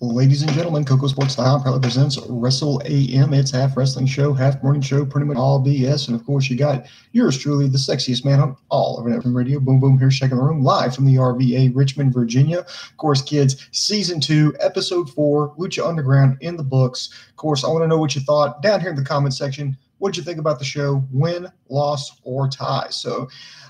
Ladies and gentlemen, Coco Sports Style proudly presents Wrestle AM. It's half wrestling show, half morning show, pretty much all BS. And of course, you got yours truly, the sexiest man on all of FM radio. Boom, boom, here, shaking the room, live from the RVA, Richmond, Virginia. Of course, kids, season 2, episode 4, Lucha Underground in the books. Of course, I want to know what you thought down here in the comment section. What did you think about the show? Win, loss, or tie? So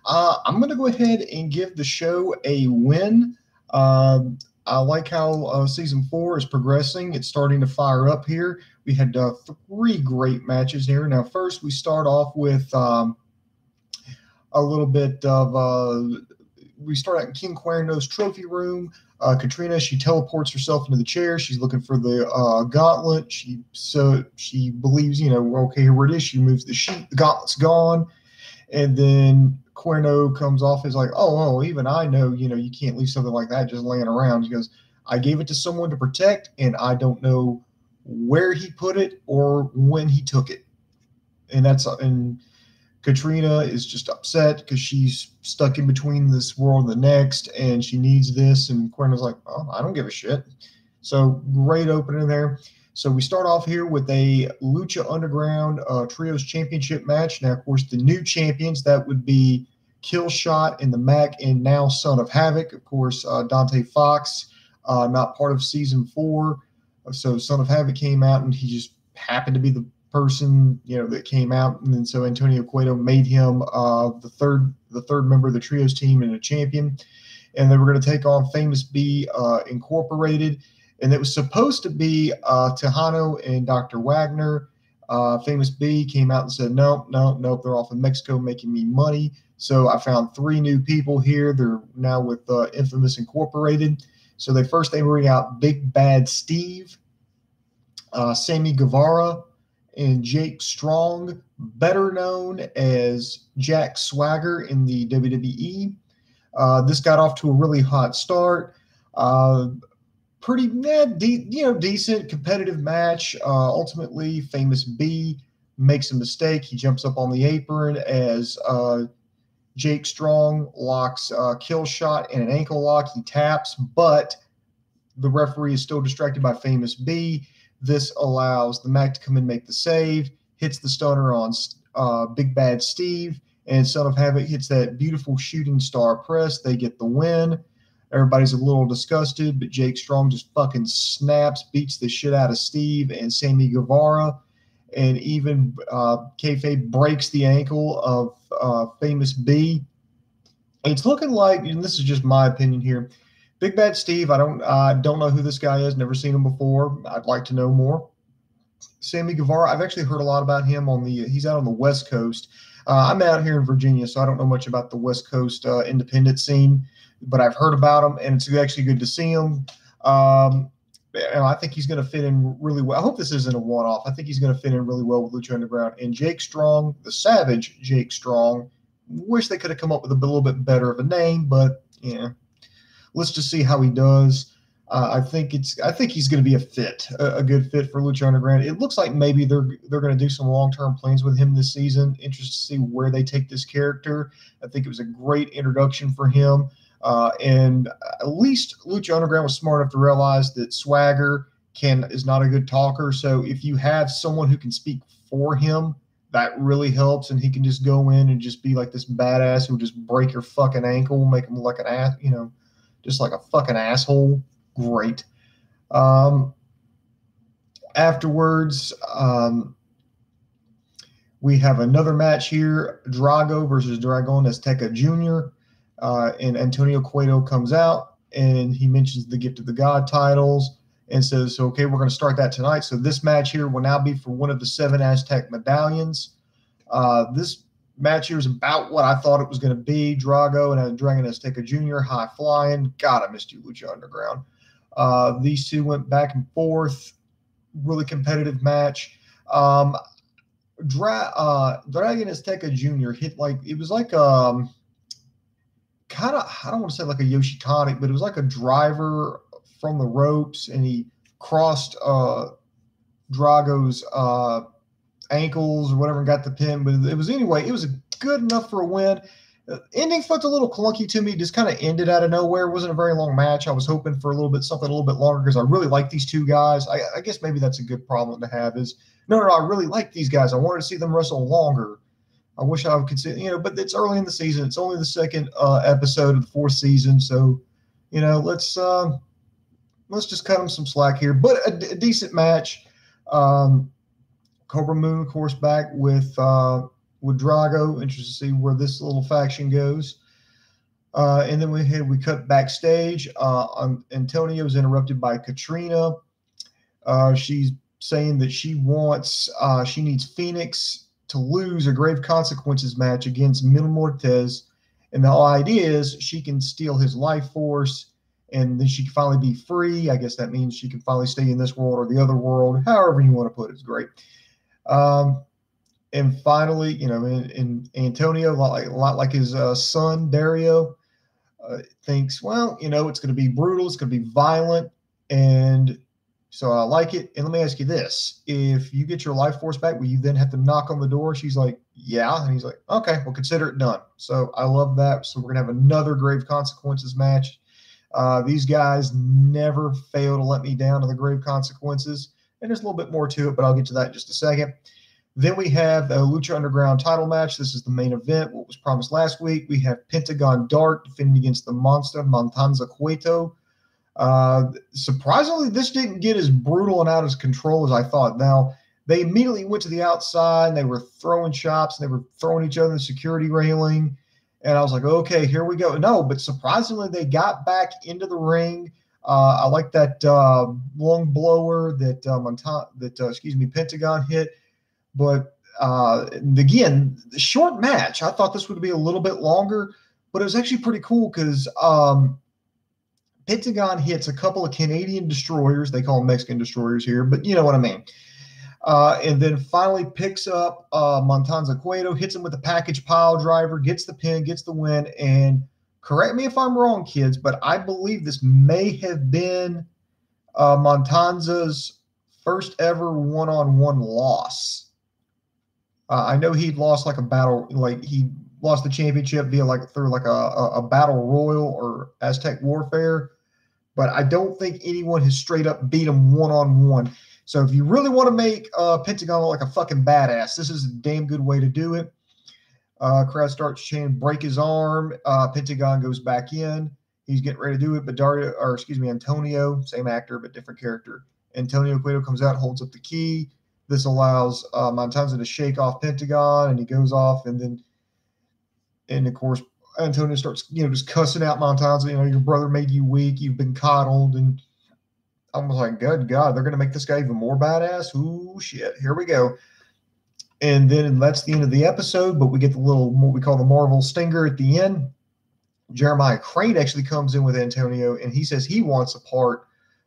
I'm going to go ahead and give the show a win. I like how season 4 is progressing. It's starting to fire up here. We had 3 great matches here. Now, first, we start off with a little bit of we start out in King Cuerno's trophy room. Katrina, she teleports herself into the chair. She's looking for the gauntlet. She believes, okay, here it is. She moves the sheet. The gauntlet's gone. And then Cuerno comes off as like, oh, even I know, you can't leave something like that just laying around. He goes, I gave it to someone to protect, and I don't know where he put it or when he took it. And Katrina is just upset because she's stuck in between this world and the next, and she needs this. And Cuerno's like, oh, I don't give a shit. So great opening there. So we start off here with a Lucha Underground Trios Championship match. Now, of course, the new champions, that would be Killshot and the Mac, and now Son of Havoc. Of course, Dante Fox, not part of Season 4. So Son of Havoc came out, and he just happened to be the person, that came out. And then so Antonio Cueto made him the third member of the Trios team and a champion. And they were going to take on Famous B Incorporated. And it was supposed to be Tejano and Dr. Wagner. Famous B came out and said, nope, they're off in Mexico making me money. So I found 3 new people here. They're now with Infamous Incorporated. So they bring out Big Bad Steve, Sammy Guevara, and Jake Strong, better known as Jack Swagger in the WWE. This got off to a really hot start. Pretty decent competitive match. Ultimately, Famous B makes a mistake. He jumps up on the apron as Jake Strong locks Killshot in an ankle lock. He taps, but the referee is still distracted by Famous B. This allows the Mac to come in and make the save, hits the stunner on Big Bad Steve, and Son of Havoc hits that beautiful shooting star press. They get the win. Everybody's a little disgusted, but Jake Strong just fucking snaps, beats the shit out of Steve and Sammy Guevara, and even Kayfabe breaks the ankle of Famous B. It's looking like, and this is just my opinion here, Big Bad Steve, I don't know who this guy is, never seen him before. I'd like to know more. Sammy Guevara, I've actually heard a lot about him he's out on the West Coast. I'm out here in Virginia, so I don't know much about the West Coast independent scene, but I've heard about him, and it's actually good to see him. And I think he's going to fit in really well. I hope this isn't a one-off. I think he's going to fit in really well with Lucha Underground. And Jake Strong, the Savage Jake Strong, wish they could have come up with a little bit better of a name, but yeah, let's just see how he does. I think he's going to be a good fit for Lucha Underground. It looks like maybe they're going to do some long-term plans with him this season. Interested to see where they take this character. I think it was a great introduction for him. And at least Lucha Underground was smart enough to realize that Swagger is not a good talker. So if you have someone who can speak for him, that really helps, and he can just go in and just be like this badass who will just break your fucking ankle, make him look like an ass, just like a fucking asshole. Great. Afterwards, we have another match here, Drago versus Dragon Azteca Jr., and Antonio Cueto comes out, and he mentions the Gift of the God titles and says, okay, we're going to start that tonight. So this match here will now be for one of the 7 Aztec medallions. This match here is about what I thought it was going to be. Drago and Dragon Azteca Jr., high flying. God, I missed you, Lucha Underground. These two went back and forth. Really competitive match. Dragon Azteca Jr. hit it was like kind of, I don't want to say like a Yoshitonic, but it was like a driver from the ropes, and he crossed Drago's ankles or whatever and got the pin. But it was good enough for a win. Ending felt a little clunky to me. Just kind of ended out of nowhere. It wasn't a very long match. I was hoping for something a little bit longer because I really like these two guys. I guess maybe that's a good problem to have is, no, I really like these guys. I wanted to see them wrestle longer. I wish I could see, but it's early in the season. It's only the second episode of the fourth season. So, let's just cut them some slack here. But a decent match. Cobra Moon, of course, back with Drago. Interested to see where this little faction goes. And then we cut backstage. Antonio's interrupted by Katrina. She's saying that she needs Phoenix to lose a Grave Consequences match against Mil Muertes. And the whole idea is she can steal his life force and then she can finally be free. I guess that means she can finally stay in this world or the other world, however you want to put it. It's great. And finally, in Antonio, a lot like his son, Dario, thinks, well, it's going to be brutal. It's going to be violent. And so I like it. And let me ask you this. If you get your life force back, will you then have to knock on the door? She's like, yeah. And he's like, okay, we'll consider it done. So I love that. So we're going to have another Grave Consequences match. These guys never fail to let me down to the Grave Consequences. And there's a little bit more to it, but I'll get to that in just a second. Then we have the Lucha Underground title match. This is the main event, what was promised last week. We have Pentagon Dark defending against the monster Matanza Cueto. Surprisingly, this didn't get as brutal and out of control as I thought. Now, they immediately went to the outside, and they were throwing chops, and they were throwing each other in the security railing. And I was like, okay, here we go. No, but surprisingly, they got back into the ring. I like that lung blower that Pentagon hit. But again, the short match, I thought this would be a little bit longer, but it was actually pretty cool because Pentagon hits a couple of Canadian destroyers. They call them Mexican destroyers here, but you know what I mean. And then finally picks up Matanza Cueto, hits him with a package pile driver, gets the pin, gets the win. And correct me if I'm wrong, kids, but I believe this may have been Matanza's first ever one-on-one loss. I know he'd lost like a battle, like he lost the championship through a battle royal or Aztec warfare, but I don't think anyone has straight up beat him one-on-one. So if you really want to make Pentagon look like a fucking badass, this is a damn good way to do it. Crowd starts chanting, break his arm. Pentagon goes back in. He's getting ready to do it, but Antonio, same actor, but different character. Antonio Cueto comes out, holds up the key. This allows Matanza to shake off Pentagon, and he goes off, and of course, Antonio starts, just cussing out Matanza. Your brother made you weak. You've been coddled, and I was like, good God, they're going to make this guy even more badass. Ooh, shit, here we go. And then that's the end of the episode, but we get the little, what we call the Marvel stinger at the end. Jeremiah Crane actually comes in with Antonio, and he says he wants a part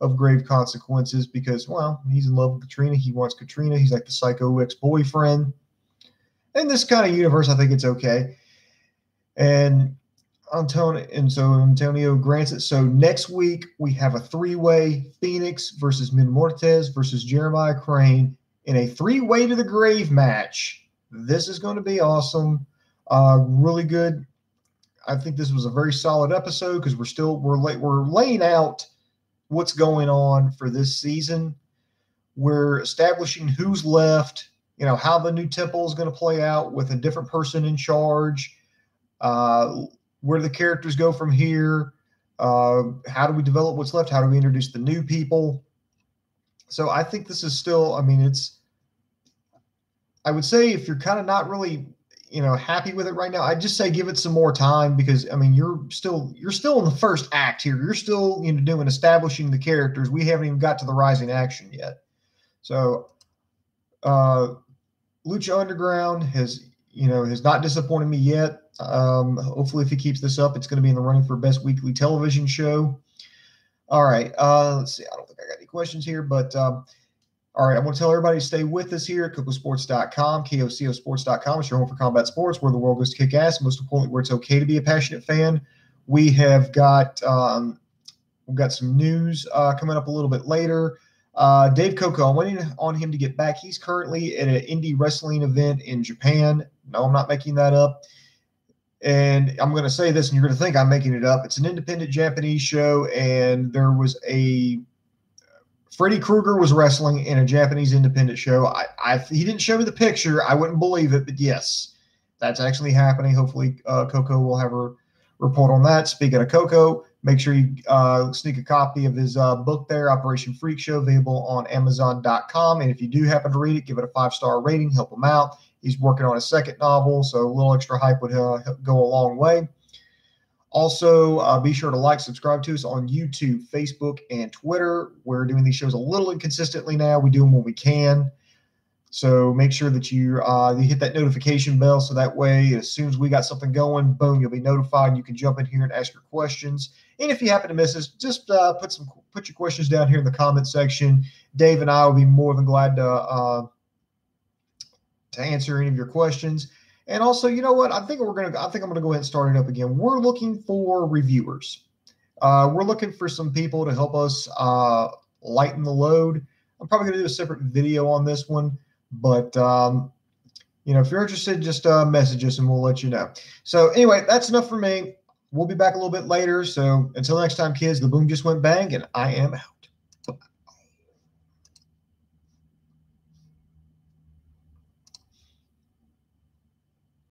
of Grave Consequences because, well, he's in love with Katrina. He wants Katrina. He's like the psycho ex-boyfriend. In this kind of universe, I think it's okay. And Antonio grants it. So next week, we have a three-way Phoenix versus Mil Muertes versus Jeremiah Crane in a three-way to the grave match. This is going to be awesome. Really good. I think this was a very solid episode because we're laying out what's going on for this season. We're establishing who's left, how the new temple is going to play out with a different person in charge, where the characters go from here, how do we develop what's left, how do we introduce the new people. So I think this is still, I would say if you're kind of not really happy with it right now, I'd just say give it some more time because you're still in the first act here. You're still doing establishing the characters. We haven't even got to the rising action yet. So Lucha Underground has not disappointed me yet. Hopefully if he keeps this up, it's going to be in the running for best weekly television show. All right. Let's see. I don't think I got any questions here, but all right, I want to tell everybody to stay with us here at KocoSports.com, KOCOSports.com. It's your home for combat sports, where the world goes to kick ass, and most importantly, where it's okay to be a passionate fan. We have got we've got some news coming up a little bit later. Dave Coco, I'm waiting on him to get back. He's currently at an indie wrestling event in Japan. No, I'm not making that up. And I'm going to say this, and you're going to think I'm making it up. It's an independent Japanese show, and there was a Freddy Krueger was wrestling in a Japanese independent show. He didn't show me the picture. I wouldn't believe it, but yes, that's actually happening. Hopefully, Coco will have a report on that. Speaking of Coco, make sure you sneak a copy of his book there, Operation Freak Show, available on Amazon.com. And if you do happen to read it, give it a 5-star rating, help him out. He's working on a second novel, so a little extra hype would go a long way. Also, be sure to like, subscribe to us on YouTube, Facebook, and Twitter. We're doing these shows a little inconsistently now. We do them when we can. So make sure that you hit that notification bell so that way as soon as we got something going, boom, you'll be notified. You can jump in here and ask your questions. And if you happen to miss us, just put your questions down here in the comment section. Dave and I will be more than glad to answer any of your questions. And also, you know what? I think I'm gonna go ahead and start it up again. We're looking for reviewers. We're looking for some people to help us lighten the load. I'm probably gonna do a separate video on this one, but if you're interested, just message us and we'll let you know. So anyway, that's enough for me. We'll be back a little bit later. So until next time, kids, the boom just went bang, and I am out.